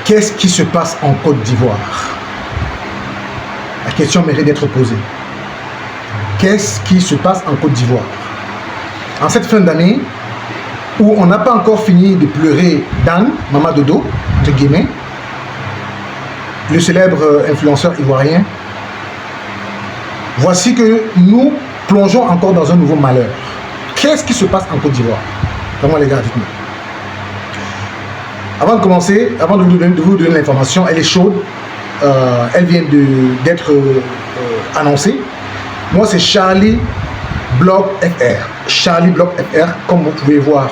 Qu'est-ce qui se passe en Côte d'Ivoire? La question mérite d'être posée. Qu'est-ce qui se passe en Côte d'Ivoire? En cette fin d'année, où on n'a pas encore fini de pleurer Dan, Mama Dodo, entre guillemets, le célèbre influenceur ivoirien, voici que nous plongeons encore dans un nouveau malheur. Qu'est-ce qui se passe en Côte d'Ivoire? Vraiment les gars, dites-moi. Avant de commencer, avant de vous donner l'information, elle est chaude. Elle vient d'être annoncée. Moi, c'est Charlie Blog FR. Charlie Blog FR, comme vous pouvez voir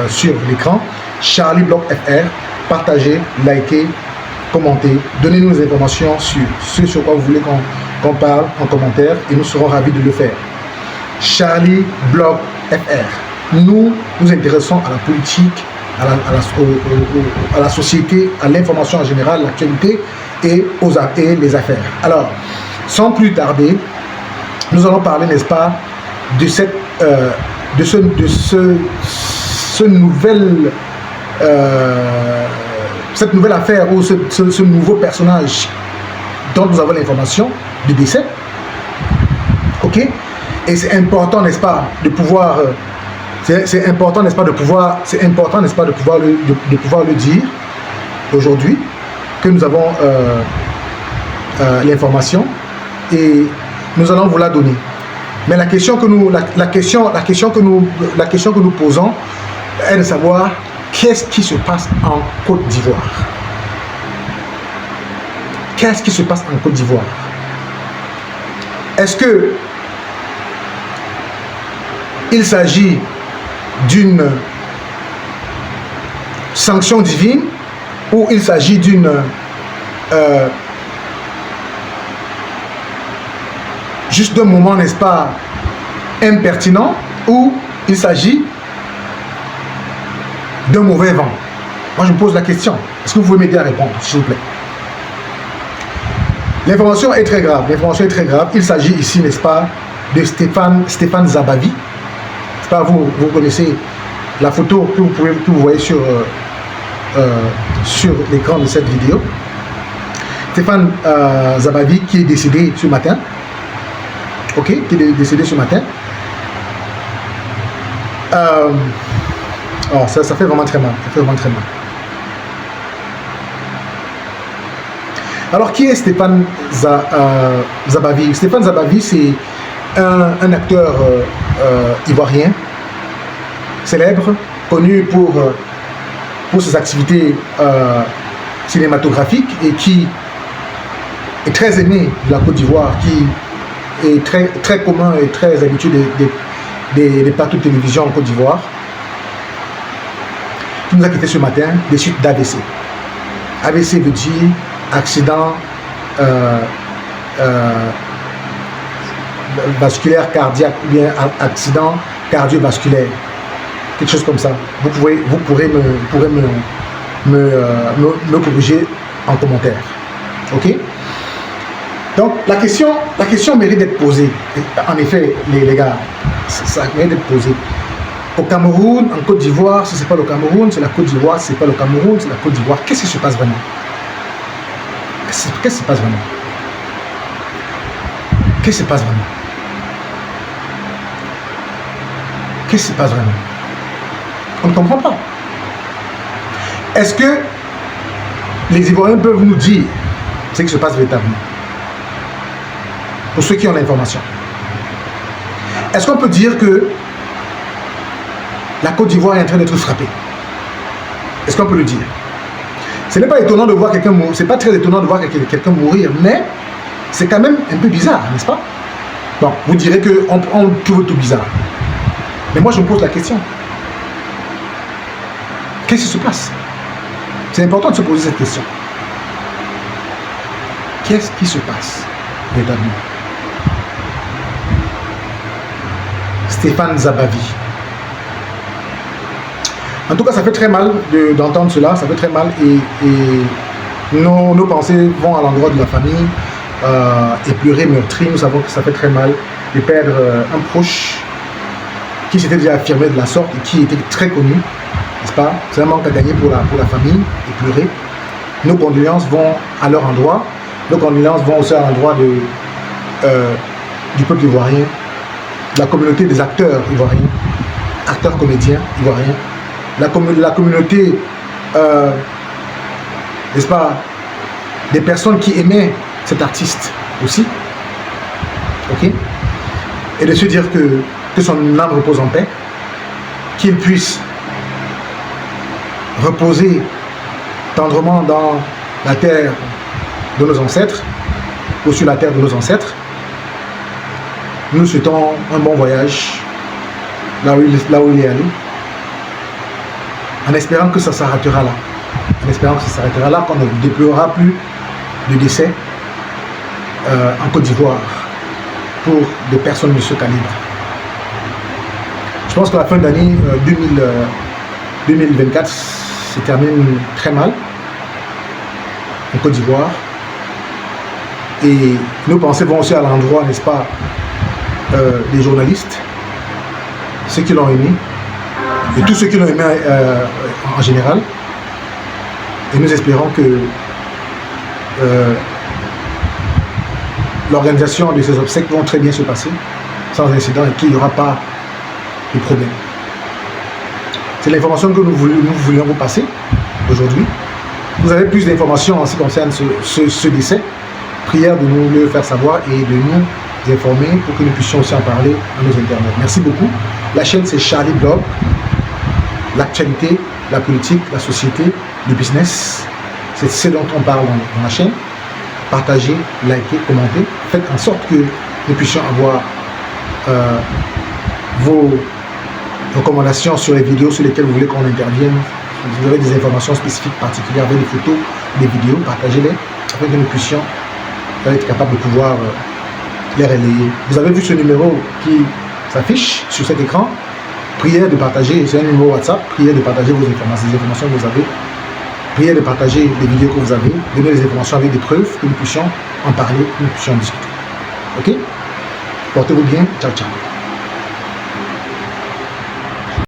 sur l'écran. Charlie Blog FR. Partagez, likez, commentez. Donnez-nous des informations sur ce sur quoi vous voulez qu'on parle en commentaire et nous serons ravis de le faire. Charlie Blog FR. Nous nous intéressons à la politique, à la société, à l'information en général, l'actualité et les affaires. Alors, sans plus tarder, nous allons parler, n'est-ce pas, de cette nouvelle affaire ou ce nouveau personnage dont nous avons l'information du décès. Ok? Et c'est important, n'est-ce pas, de pouvoir c'est important, n'est-ce pas, de pouvoir le dire aujourd'hui que nous avons l'information et nous allons vous la donner. Mais la question que nous posons est de savoir qu'est-ce qui se passe en Côte d'Ivoire. Qu'est-ce qui se passe en Côte d'Ivoire? Est-ce que il s'agit d'une sanction divine ou il s'agit d'une juste d'un moment, n'est-ce pas, impertinent, ou il s'agit d'un mauvais vent? Moi, je me pose la question. Est-ce que vous pouvez m'aider à répondre, s'il vous plaît? L'information est très grave. L'information est très grave. Il s'agit ici, n'est-ce pas, de Stéphane Zabavi. Pas, vous connaissez la photo que vous voyez sur l'écran de cette vidéo. Stéphane Zabavi qui est décédé ce matin. Ok, qui est décédé ce matin. Oh, ça fait vraiment très mal. Ça fait vraiment très mal. Alors, qui est Stéphane Zabavi? Stéphane Zabavi, c'est un acteur ivoirien célèbre, connu pour ses activités cinématographiques et qui est très aimé de la Côte d'Ivoire, qui est très commun et très habitué des plateaux de télévision en Côte d'Ivoire, qui nous a quitté ce matin des suites d'AVC. AVC veut dire accident vasculaire cardiaque ou bien accident cardiovasculaire, quelque chose comme ça. Vous pourrez me corriger en commentaire. Ok? Donc la question mérite d'être posée. En effet, les gars, ça mérite d'être posé. Au Cameroun, en Côte d'Ivoire, si c'est pas le Cameroun, c'est la Côte d'Ivoire, si c'est pas le Cameroun, c'est la Côte d'Ivoire. Qu'est-ce qui se passe vraiment? Qu'est-ce qui se passe vraiment? Qu'est-ce qui se passe vraiment? Qu'est-ce qui se passe vraiment? On ne comprend pas. Est-ce que les Ivoiriens peuvent nous dire ce qui se passe véritablement? Pour ceux qui ont l'information. Est-ce qu'on peut dire que la Côte d'Ivoire est en train d'être frappée? Est-ce qu'on peut le dire? Ce n'est pas étonnant de voir quelqu'un mourir, c'est pas très étonnant de voir quelqu'un mourir, mais c'est quand même un peu bizarre, n'est-ce pas? Bon, vous direz qu'on trouve tout bizarre. Mais moi je me pose la question. Qu'est-ce qui se passe? C'est important de se poser cette question. Qu'est-ce qui se passe véritablement? Stéphane Zabavi. En tout cas, ça fait très mal d'entendre cela, ça fait très mal et nos pensées vont à l'endroit de la famille, éplorée, meurtrie. Nous savons que ça fait très mal de perdre un proche qui s'était déjà affirmé de la sorte et qui était très connu n'est-ce pas? C'est un manque à gagner pour la famille et pleurer. Nos condoléances vont à leur endroit. Nos condoléances vont aussi à l'endroit du peuple ivoirien, de la communauté des acteurs ivoiriens, acteurs comédiens ivoiriens, la communauté, n'est-ce pas, des personnes qui aimaient cet artiste aussi, ok, et de se dire que son âme repose en paix, qu'il puisse reposer tendrement dans la terre de nos ancêtres, ou sur la terre de nos ancêtres. Nous souhaitons un bon voyage là où il est allé, en espérant que ça s'arrêtera là. En espérant que ça s'arrêtera là, qu'on ne déplorera plus de décès en Côte d'Ivoire pour des personnes de ce calibre. Je pense que la fin d'année 2024 se termine très mal en Côte d'Ivoire. Et nos pensées vont aussi à l'endroit, n'est-ce pas, des journalistes, ceux qui l'ont aimé, et tous ceux qui l'ont aimé en général. Et nous espérons que l'organisation de ces obsèques vont très bien se passer, sans incident, et qu'il n'y aura pas de problème. C'est l'information que nous voulions vous passer aujourd'hui. Vous avez plus d'informations en ce qui concerne ce décès. Prière de nous le faire savoir et de nous informer pour que nous puissions aussi en parler à nos internautes. Merci beaucoup. La chaîne, c'est Charlie Blog. L'actualité, la politique, la société, le business, c'est ce dont on parle dans la chaîne. Partagez, likez, commentez. Faites en sorte que nous puissions avoir vos recommandations sur les vidéos sur lesquelles vous voulez qu'on intervienne. Si vous avez des informations spécifiques particulières avec des photos, des vidéos, partagez-les afin que nous puissions être capables de pouvoir les relayer. Vous avez vu ce numéro qui s'affiche sur cet écran. Prière de partager, c'est un numéro WhatsApp. Prière de partager vos informations, les informations que vous avez. Prière de partager les vidéos que vous avez. Donnez les informations avec des preuves, que nous puissions en parler, que nous puissions en discuter. Ok? Portez-vous bien. Ciao, ciao.